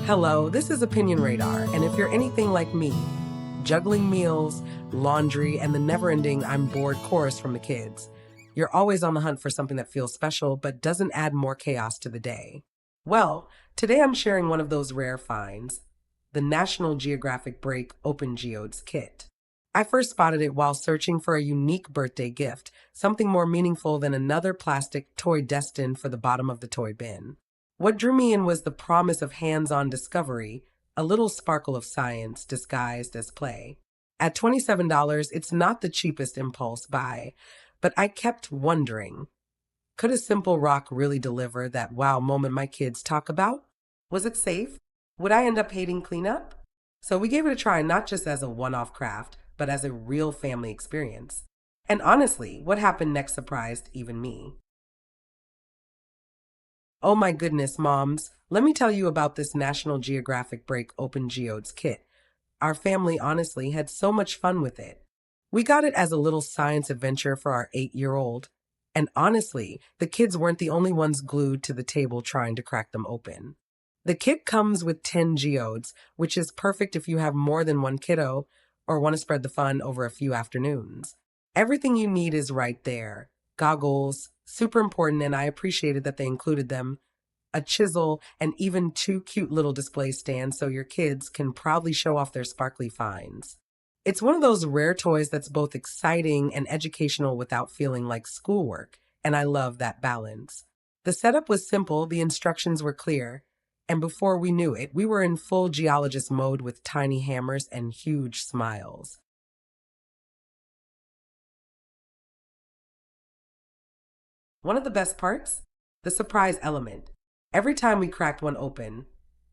Hello, this is Opinion Radar, and if you're anything like me, juggling meals, laundry, and the never ending I'm bored chorus from the kids, you're always on the hunt for something that feels special but doesn't add more chaos to the day. Well, today I'm sharing one of those rare finds, the National Geographic Break Open Geodes kit. I first spotted it while searching for a unique birthday gift, something more meaningful than another plastic toy destined for the bottom of the toy bin. What drew me in was the promise of hands-on discovery, a little sparkle of science disguised as play. At $27, it's not the cheapest impulse buy, but I kept wondering, could a simple rock really deliver that wow moment my kids talk about? Was it safe? Would I end up hating cleanup? So we gave it a try, not just as a one-off craft, but as a real family experience. And honestly, what happened next surprised even me. Oh my goodness, moms, let me tell you about this National Geographic Break Open Geodes kit. Our family honestly had so much fun with it. We got it as a little science adventure for our 8-year-old. And honestly, the kids weren't the only ones glued to the table trying to crack them open. The kit comes with 10 geodes, which is perfect if you have more than one kiddo or want to spread the fun over a few afternoons. Everything you need is right there. Goggles, super important, and I appreciated that they included them. A chisel, and even 2 cute little display stands so your kids can proudly show off their sparkly finds. It's one of those rare toys that's both exciting and educational without feeling like schoolwork, and I love that balance. The setup was simple, the instructions were clear, and before we knew it, we were in full geologist mode with tiny hammers and huge smiles. One of the best parts? The surprise element. Every time we cracked one open,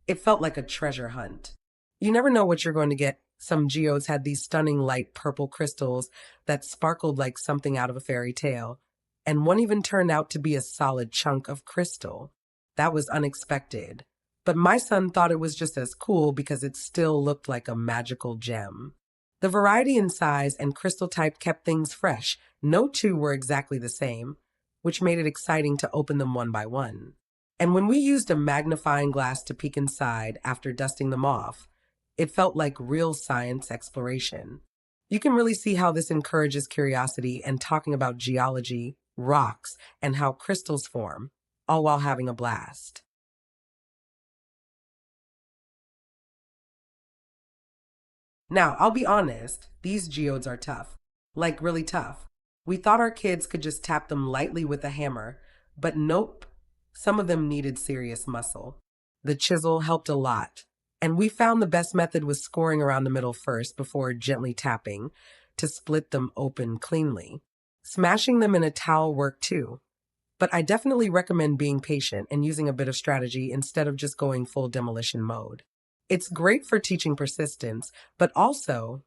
it felt like a treasure hunt. You never know what you're going to get. Some geodes had these stunning light purple crystals that sparkled like something out of a fairy tale, and one even turned out to be a solid chunk of crystal. That was unexpected. But my son thought it was just as cool because it still looked like a magical gem. The variety in size and crystal type kept things fresh. No two were exactly the same, which made it exciting to open them one by one. And when we used a magnifying glass to peek inside after dusting them off, it felt like real science exploration. You can really see how this encourages curiosity and talking about geology, rocks, and how crystals form, all while having a blast. Now, I'll be honest, these geodes are tough. Like, really tough. We thought our kids could just tap them lightly with a hammer, but nope. Some of them needed serious muscle. The chisel helped a lot, and we found the best method was scoring around the middle first before gently tapping to split them open cleanly. Smashing them in a towel worked too, but I definitely recommend being patient and using a bit of strategy instead of just going full demolition mode. It's great for teaching persistence, but also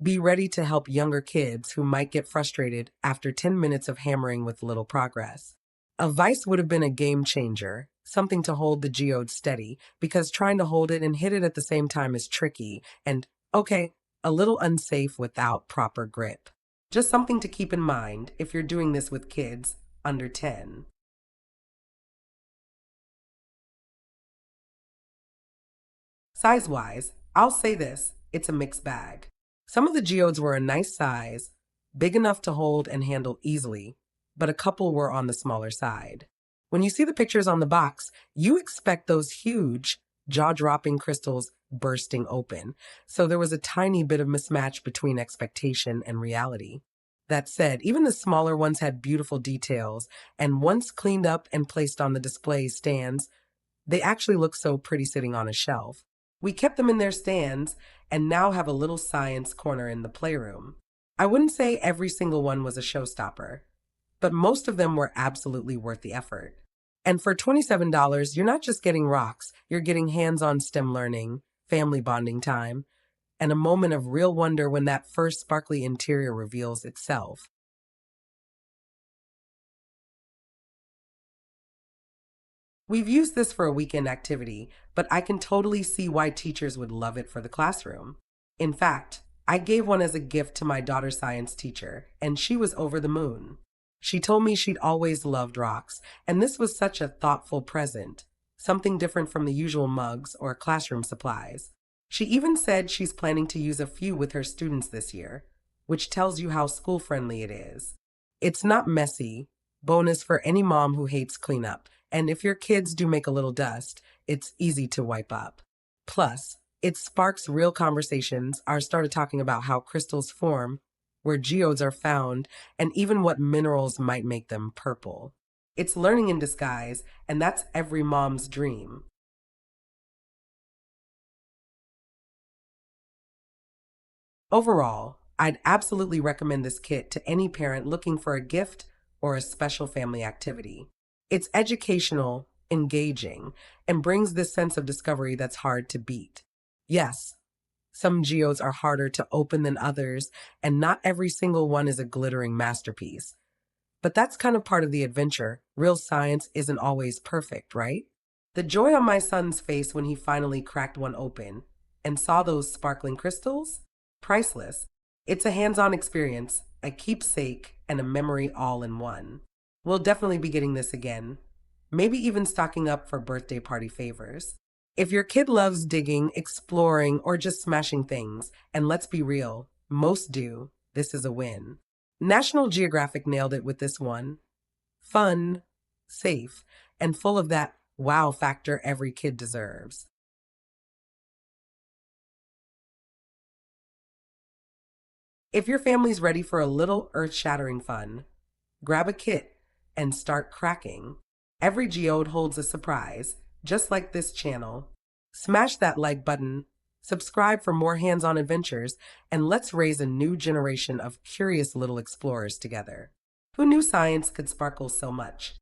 be ready to help younger kids who might get frustrated after 10 minutes of hammering with little progress. A vise would have been a game changer, something to hold the geode steady, because trying to hold it and hit it at the same time is tricky and, okay, a little unsafe without proper grip. Just something to keep in mind if you're doing this with kids under 10. Size-wise, I'll say this, it's a mixed bag. Some of the geodes were a nice size, big enough to hold and handle easily, but a couple were on the smaller side. When you see the pictures on the box, you expect those huge, jaw-dropping crystals bursting open, so there was a tiny bit of mismatch between expectation and reality. That said, even the smaller ones had beautiful details, and once cleaned up and placed on the display stands, they actually look so pretty sitting on a shelf. We kept them in their stands and now have a little science corner in the playroom. I wouldn't say every single one was a showstopper, but most of them were absolutely worth the effort. And for $27, you're not just getting rocks, you're getting hands-on STEM learning, family bonding time, and a moment of real wonder when that first sparkly interior reveals itself. We've used this for a weekend activity, but I can totally see why teachers would love it for the classroom. In fact, I gave one as a gift to my daughter's science teacher, and she was over the moon. She told me she'd always loved rocks, and this was such a thoughtful present. something different from the usual mugs or classroom supplies. She even said she's planning to use a few with her students this year, which tells you how school friendly it is. It's not messy, bonus for any mom who hates cleanup, and if your kids do make a little dust, it's easy to wipe up. Plus, it sparks real conversations. I started talking about how crystals form, where geodes are found, and even what minerals might make them purple. It's learning in disguise, and that's every mom's dream. Overall, I'd absolutely recommend this kit to any parent looking for a gift or a special family activity. It's educational, engaging, and brings this sense of discovery that's hard to beat. Yes, some geodes are harder to open than others, and not every single one is a glittering masterpiece. But that's kind of part of the adventure. Real science isn't always perfect, right? The joy on my son's face when he finally cracked one open and saw those sparkling crystals? Priceless. It's a hands on experience, a keepsake, and a memory all in one. We'll definitely be getting this again, maybe even stocking up for birthday party favors. If your kid loves digging, exploring, or just smashing things, and let's be real, most do, this is a win. National Geographic nailed it with this one. Fun, safe, and full of that wow factor every kid deserves. If your family's ready for a little earth shattering fun, grab a kit and start cracking. Every geode holds a surprise, just like this channel. Smash that like button, subscribe for more hands on adventures, and let's raise a new generation of curious little explorers together. Who knew science could sparkle so much?